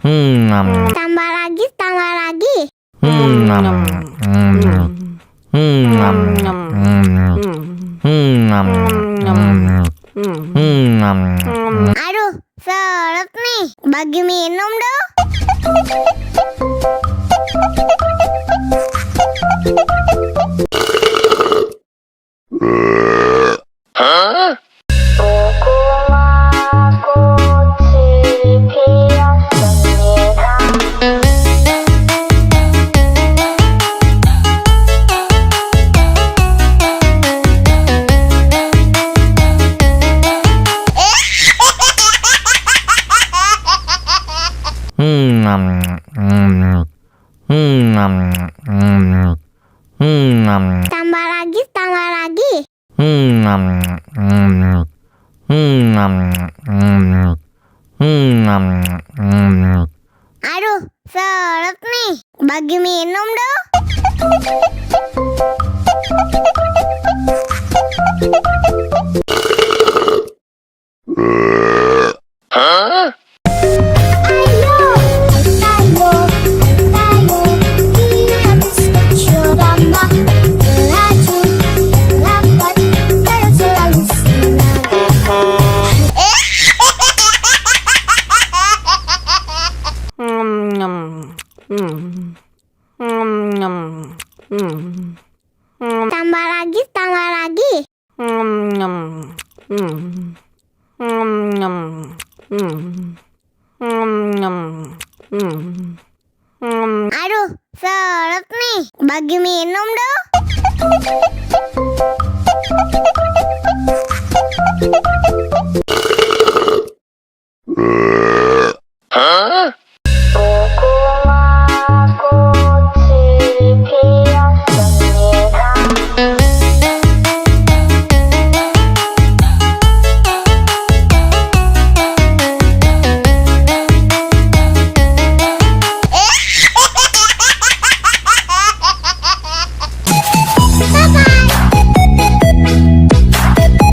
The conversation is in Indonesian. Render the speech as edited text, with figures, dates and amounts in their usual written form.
Tambah lagi, tambah lagi. Aduh, seret nih. Bagi minum dong. Tambah lagi, tambah lagi. Aduh, seret nih. Bagi minum dong. Tambah lagi, tambah lagi. Aduh, seret nih. Bagi minum dong.